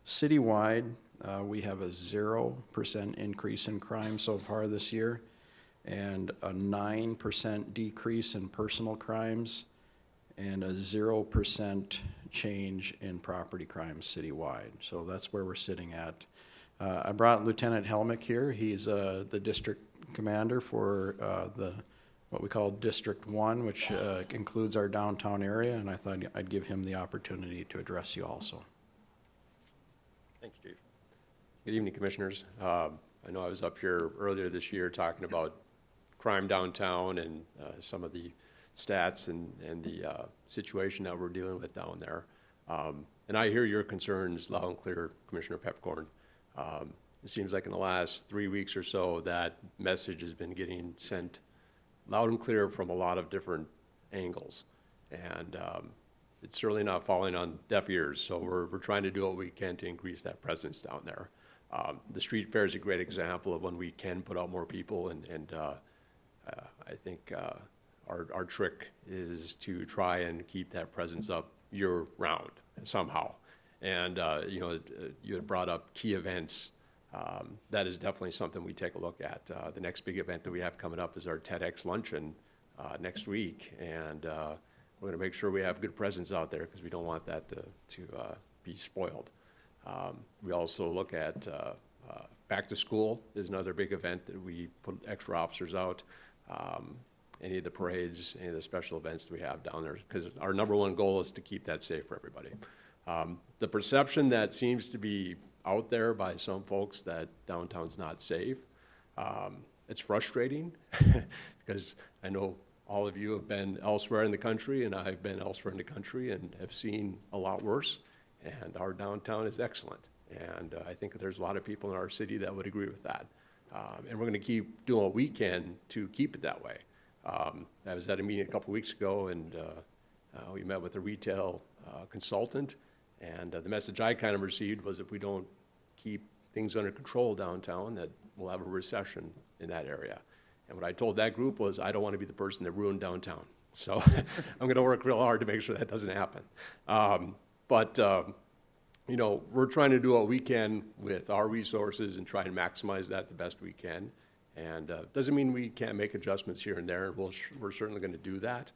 Citywide, we have a 0% increase in crime so far this year, and a 9% decrease in personal crimes, and a 0% change in property crimes citywide. So that's where we're sitting at. I brought Lieutenant Helmick here. He's the district commander for what we call District 1, which includes our downtown area, and I thought I'd give him the opportunity to address you also.
Thanks, Chief. Good evening, Commissioners. I know I was up here earlier this year talking about crime downtown and some of the stats and the situation that we're dealing with down there. And I hear your concerns loud and clear, Commissioner Pepcorn. It seems like in the last 3 weeks or so that message has been getting sent loud and clear from a lot of different angles. And it's certainly not falling on deaf ears, so we're trying to do what we can to increase that presence down there. The street fair is a great example of when we can put out more people, and I think our trick is to try and keep that presence up year-round somehow. And you had brought up key events. That is definitely something we take a look at. The next big event that we have coming up is our TEDx luncheon next week, and we're going to make sure we have good presence out there, because we don't want that to be spoiled. We also look at back to school is another big event that we put extra officers out. Any of the parades, any of the special events that we have down there, because our number one goal is to keep that safe for everybody. The perception that seems to be out there by some folks that downtown's not safe, it's frustrating because I know all of you have been elsewhere in the country, and I've been elsewhere in the country and have seen a lot worse, and our downtown is excellent. And I think there's a lot of people in our city that would agree with that. And we're going to keep doing what we can to keep it that way. I was at a meeting a couple weeks ago, and we met with a retail consultant, and the message I kind of received was if we don't keep things under control downtown, that we'll have a recession in that area. And what I told that group was, I don't want to be the person that ruined downtown. So I'm going to work real hard to make sure that doesn't happen. You know, we're trying to do what we can with our resources and try and maximize that the best we can. And doesn't mean we can't make adjustments here and there, and we're certainly going to do that.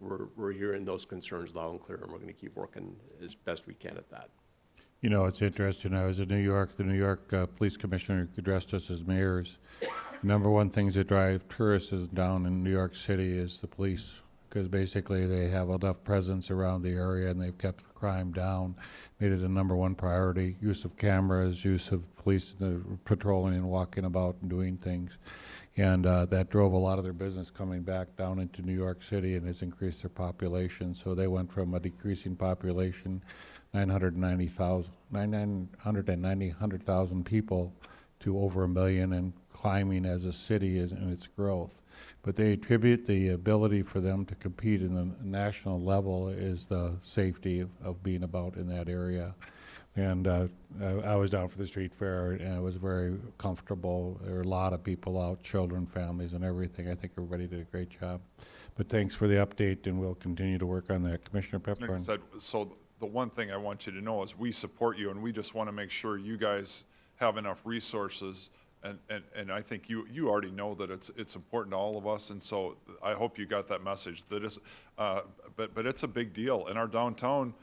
We're hearing those concerns loud and clear, and we're going to keep working as best we can at that.
You know, it's interesting. I was in New York. The New York Police Commissioner addressed us as mayors. Number one things that drive tourists is down in New York City is the police, because basically they have enough presence around the area and they've kept crime down, made it a number one priority. Use of cameras, use of police patrolling and walking about and doing things. And that drove a lot of their business coming back down into New York City, and has increased their population. So they went from a decreasing population, 990,000 people, to over 1 million and climbing as a city in its growth. But they attribute the ability for them to compete in the national level is the safety of being about in that area. And I was down for the street fair, and it was very comfortable. There were a lot of people out, children, families, and everything. I think everybody did a great job. But thanks for the update, and we'll continue to work on that. Commissioner
Like I
Pepcorn.
said, so the one thing I want you to know is we support you, and we just want to make sure you guys have enough resources. And I think you already know that it's important to all of us, and so I hope you got that message. That is, but it's a big deal in our downtown.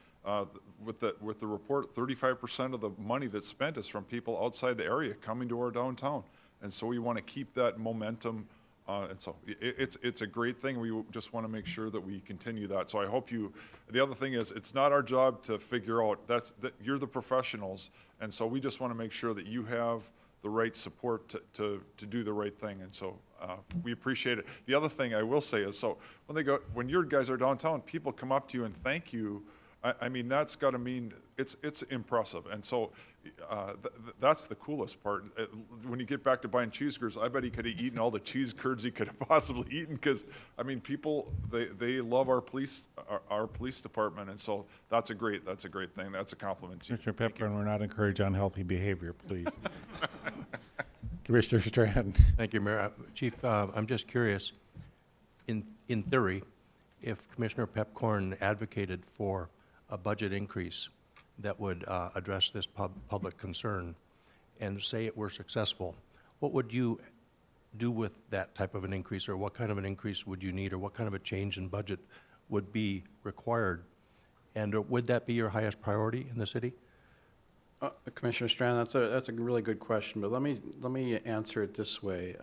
With the report, 35% of the money that's spent is from people outside the area coming to our downtown, and so we want to keep that momentum. And so it's a great thing. We just want to make sure that we continue that. So I hope you. The other thing is, it's not our job to figure out. That you're the professionals, and so we just want to make sure that you have the right support to do the right thing, and so we appreciate it. The other thing I will say is, so when your guys are downtown, people come up to you and thank you. I mean, that's got to mean it's impressive, and so that's the coolest part. When you get back to buying cheese curds, I bet he could have eaten all the cheese curds he could have possibly eaten, because I mean, people they love our police department, and so that's a great thing. That's a compliment to you.
Commissioner Pepcorn, we're not encouraging unhealthy behavior, please. Commissioner Strand.
Thank you, Mayor. Chief, I'm just curious, in theory, if Commissioner Pepcorn advocated for a budget increase that would address this public concern, and say it were successful, what would you do with that type of an increase, or what kind of an increase would you need, or what kind of a change in budget would be required? And would that be your highest priority in the city?
Commissioner Strand, that's a really good question, but let me answer it this way.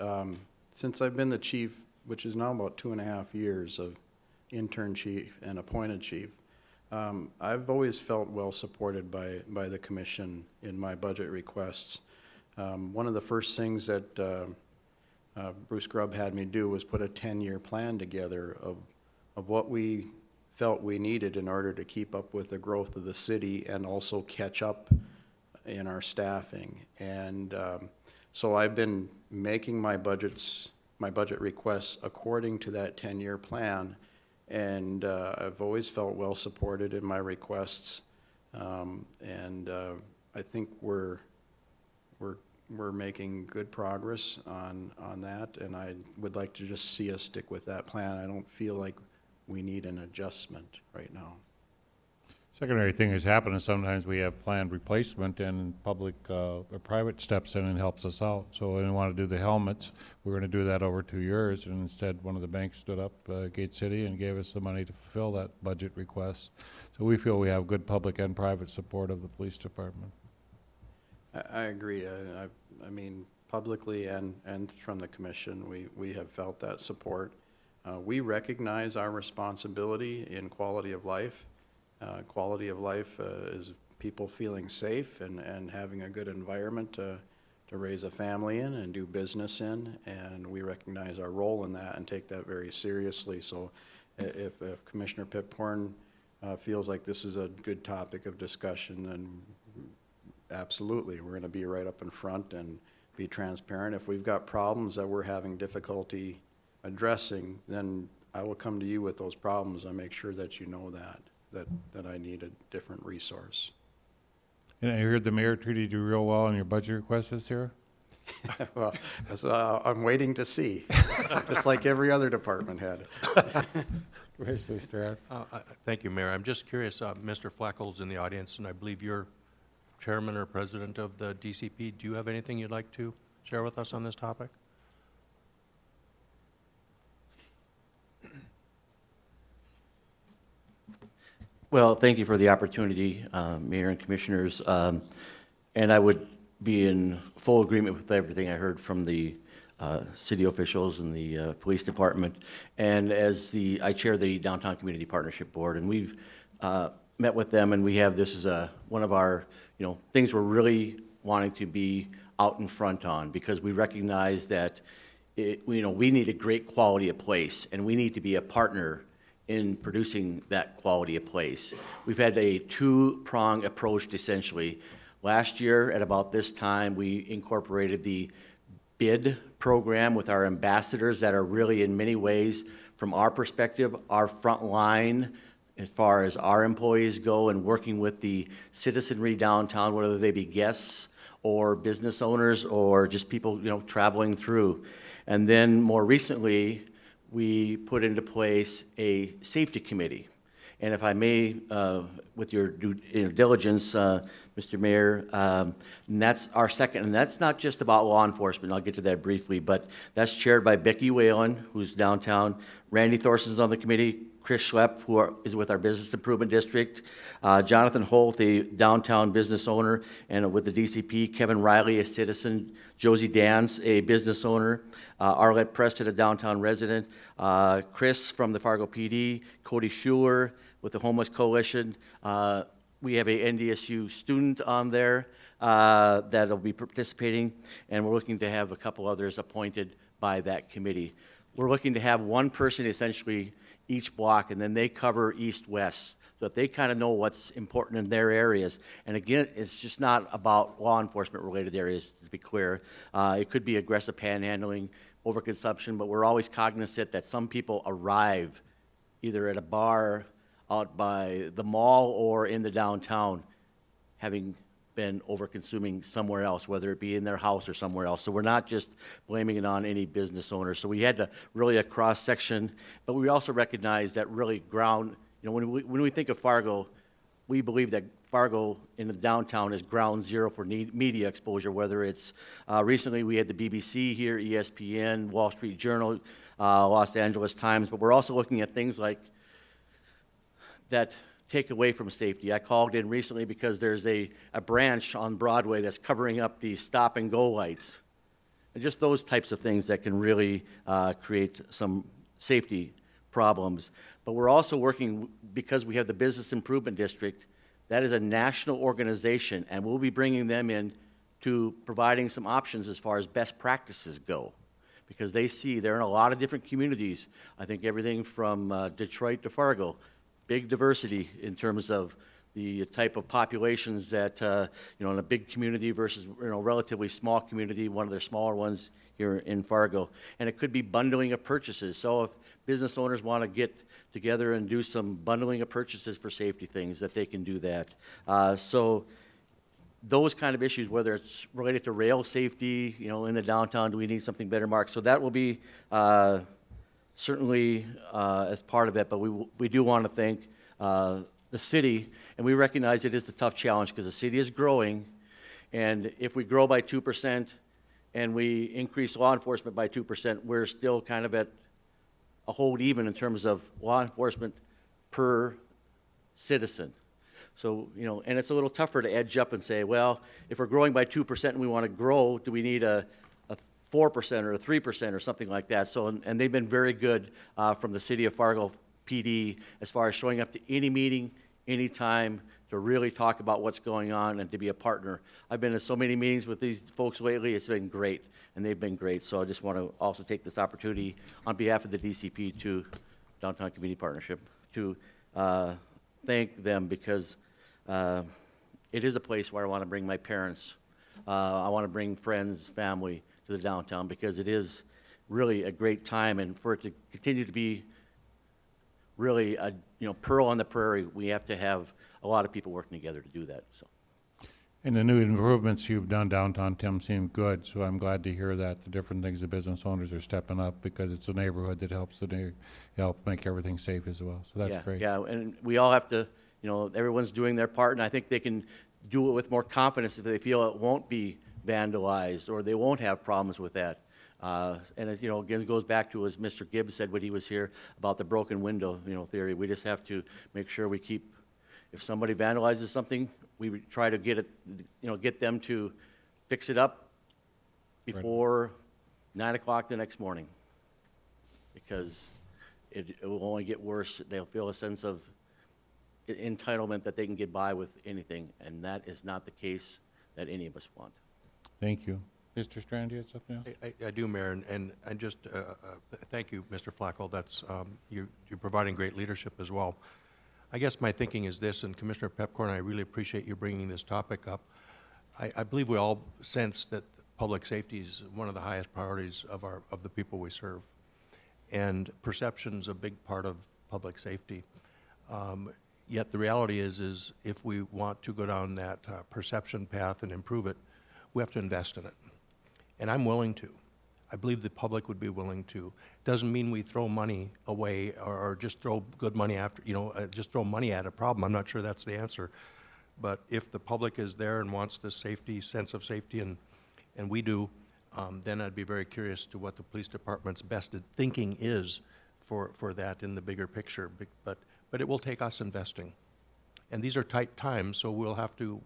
Since I've been the chief, which is now about 2.5 years of intern chief and appointed chief, I've always felt well supported by the commission in my budget requests. One of the first things that Bruce Grubb had me do was put a 10-year plan together of what we felt we needed in order to keep up with the growth of the city and also catch up in our staffing. And so I've been making my budget requests according to that 10-year plan. And I've always felt well supported in my requests, and I think we're making good progress on that. And I would like to just see us stick with that plan. I don't feel like we need an adjustment right now.
Secondary thing is happening, sometimes we have planned replacement and public or private steps in and helps us out. So we want to do the helmets. We're going to do that over 2 years, and instead one of the banks stood up, Gate City, and gave us the money to fulfill that budget request. So we feel we have good public and private support of the police department.
I agree. I mean, publicly and from the commission, we have felt that support. We recognize our responsibility in quality of life. Quality of life is people feeling safe and having a good environment to raise a family in and do business in, and we recognize our role in that and take that very seriously. So if Commissioner Piphorn feels like this is a good topic of discussion, then absolutely, we're going to be right up in front and be transparent. If we've got problems that we're having difficulty addressing, then I will come to you with those problems and make sure that you know that I need a different resource.
And I heard the mayor treated you real well on your budget request this year?
Well, I'm waiting to see, just like every other department head.
Commissioner Strand?
Thank you, Mayor. I'm just curious, Mr. Flacco's in the audience, and I believe you're chairman or president of the DCP. Do you have anything you'd like to share with us on this topic?
Well, thank you for the opportunity, Mayor and Commissioners. And I would be in full agreement with everything I heard from the city officials and the police department. And I chair the Downtown Community Partnership Board, and we've met with them, and we have this as one of our things we're really wanting to be out in front on, because we recognize that we need a great quality of place, and we need to be a partner in producing that quality of place. We've had a two-prong approach, essentially. Last year, at about this time, we incorporated the bid program with our ambassadors that are really, in many ways, from our perspective, our front line as far as our employees go, and working with the citizenry downtown, whether they be guests or business owners or just people traveling through. And then more recently, we put into place a safety committee. And if I may, with your due diligence, Mr. Mayor, and that's our second, and that's not just about law enforcement, I'll get to that briefly, but that's chaired by Becky Whalen, who's downtown. Randy Thorson's on the committee, Chris Schlepp, who is with our Business Improvement District, Jonathan Holt, a downtown business owner, and with the DCP, Kevin Riley, a citizen, Josie Dance, a business owner, Arlette Preston, a downtown resident, Chris from the Fargo PD, Cody Schuler with the Homeless Coalition. We have a NDSU student on there that'll be participating, and we're looking to have a couple others appointed by that committee. We're looking to have one person essentially each block, and then they cover east-west, so that they kind of know what's important in their areas. And again, it's just not about law enforcement-related areas, to be clear. It could be aggressive panhandling, overconsumption, but we're always cognizant that some people arrive either at a bar out by the mall or in the downtown, having been over-consuming somewhere else, whether it be in their house or somewhere else. So we're not just blaming it on any business owner. So we had to really a cross-section, but we also recognize that really ground, when we think of Fargo, we believe that Fargo in the downtown is ground zero for media exposure, whether it's, recently we had the BBC here, ESPN, Wall Street Journal, Los Angeles Times, but we're also looking at things like that take away from safety. I called in recently because there's a branch on Broadway that's covering up the stop and go lights. And just those types of things that can really create some safety problems. But we're also working, because we have the Business Improvement District, that is a national organization, and we'll be bringing them in to providing some options as far as best practices go. Because they see they're in a lot of different communities. I think everything from Detroit to Fargo. Big diversity in terms of the type of populations that, in a big community versus, relatively small community, one of their smaller ones here in Fargo. And it could be bundling of purchases. So if business owners want to get together and do some bundling of purchases for safety things, that they can do that. So those kind of issues, whether it's related to rail safety, in the downtown, do we need something better marked? So that will be certainly as part of it, but we do want to thank the city, and we recognize it is the tough challenge because the city is growing, and if we grow by 2% and we increase law enforcement by 2%, we're still kind of at a hold even in terms of law enforcement per citizen. So, and it's a little tougher to edge up and say, well, if we're growing by 2% and we want to grow, do we need a 4% or a 3% or something like that? So, and they've been very good from the city of Fargo PD as far as showing up to any meeting, anytime, to really talk about what's going on and to be a partner. I've been in so many meetings with these folks lately. It's been great, and they've been great. So I just want to also take this opportunity on behalf of the DCP to Downtown Community Partnership to thank them because it is a place where I want to bring my parents. I want to bring friends, family to the downtown because it is really a great time, and for it to continue to be really a pearl on the prairie, we have to have a lot of people working together to do that. So.
And the new improvements you've done downtown, Tim, seem good, so I'm glad to hear that the different things the business owners are stepping up because it's a neighborhood that helps help make everything safe as well. So that's great.
Yeah, and we all have to, everyone's doing their part, and I think they can do it with more confidence if they feel it won't be vandalized or they won't have problems with that. And it, again, goes back to as Mr. Gibbs said when he was here about the broken window, theory. We just have to make sure we keep, if somebody vandalizes something, we try to get it, get them to fix it up before 9 o'clock the next morning, because it will only get worse. They'll feel a sense of entitlement that they can get by with anything, and that is not the case that any of us want.
Thank you. Mr. Strand, you had something else?
I do, Mayor, and I just thank you, Mr. Flacco. That's you're providing great leadership as well. I guess my thinking is this, and Commissioner Pepcorn, I really appreciate you bringing this topic up. I believe we all sense that public safety is one of the highest priorities of the people we serve, and perception's a big part of public safety. Yet the reality is if we want to go down that perception path and improve it, we have to invest in it. And I'm willing to. I believe the public would be willing to. Doesn't mean we throw money away or just throw good money after, just throw money at a problem. I'm not sure that's the answer. But if the public is there and wants this safety, sense of safety, and we do, then I'd be very curious to what the police department's best thinking is for that in the bigger picture. But it will take us investing. And these are tight times, so we'll have to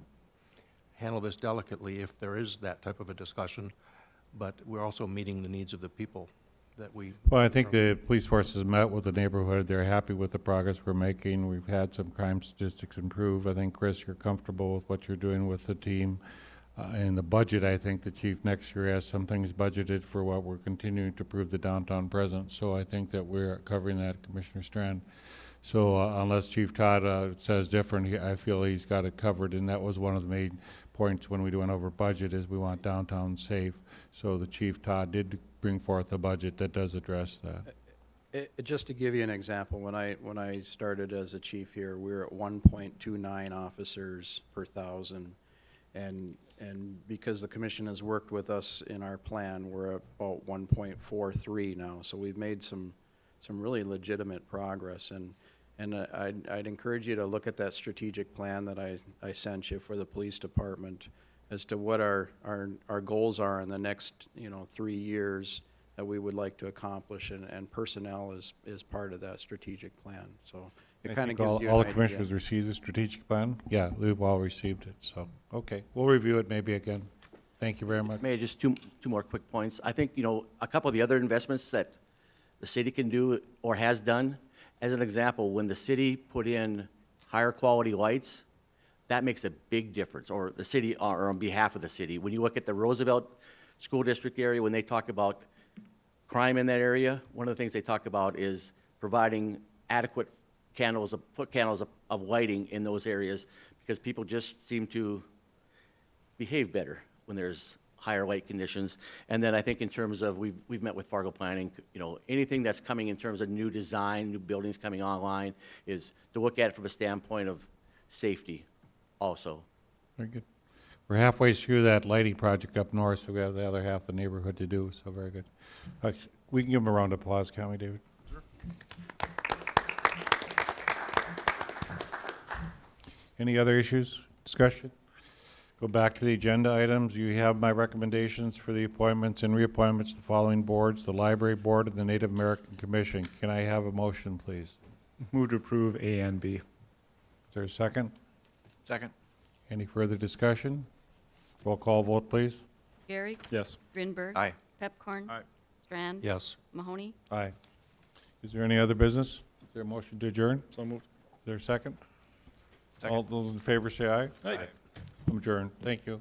handle this delicately if there is that type of a discussion. But we're also meeting the needs of the people that we...
Well, I think the police force has met with the neighborhood. They're happy with the progress we're making. We've had some crime statistics improve. I think, Chris, you're comfortable with what you're doing with the team. And the budget, I think the chief next year has some things budgeted for what we're continuing to improve the downtown presence. So I think that we're covering that, Commissioner Strand. So unless Chief Todd says different, I feel he's got it covered. And that was one of the main points when we went over budget is we want downtown safe. So the Chief Todd did bring forth a budget that does address that.
Just to give you an example, when I started as a chief here, we were at 1.29 officers per 1,000, and because the commission has worked with us in our plan, we're at about 1.43 now. So we've made some really legitimate progress, and I'd encourage you to look at that strategic plan that I sent you for the police department as to what our goals are in the next 3 years that we would like to accomplish, and personnel is part of that strategic plan. So it kind of gives you
all
an
the
idea.
commissioners received the strategic plan? Yeah, we've all received it. So okay, we'll review it maybe again. Thank you very much.
Maybe just two more quick points. I think a couple of the other investments that the city can do or has done. As an example, when the city put in higher quality lights, that makes a big difference, or the city, or on behalf of the city. When you look at the Roosevelt School District area, when they talk about crime in that area, one of the things they talk about is providing adequate foot candles of lighting in those areas, because people just seem to behave better when there's higher light conditions. And then I think in terms of, we've met with Fargo Planning, anything that's coming in terms of new design, new buildings coming online, is to look at it from a standpoint of safety also.
Very good. We're halfway through that lighting project up north, so we have the other half of the neighborhood to do, so very good. We can give him a round of applause, can't we, David? Sure. Any other issues, discussion? Go back to the agenda items. You have my recommendations for the appointments and reappointments to the following boards: the Library Board and the Native American Commission. Can I have a motion, please?
Move to approve A and B.
Is there a second?
Second.
Any further discussion? Roll call vote, please.
Gary.
Yes.
Grinberg.
Aye.
Pepcorn.
Aye.
Strand.
Yes.
Mahoney.
Aye. Is there any other business? Is there a motion to adjourn?
So moved.
Is there a second? All those in favor say aye.
Aye.
I'm adjourned. Thank you.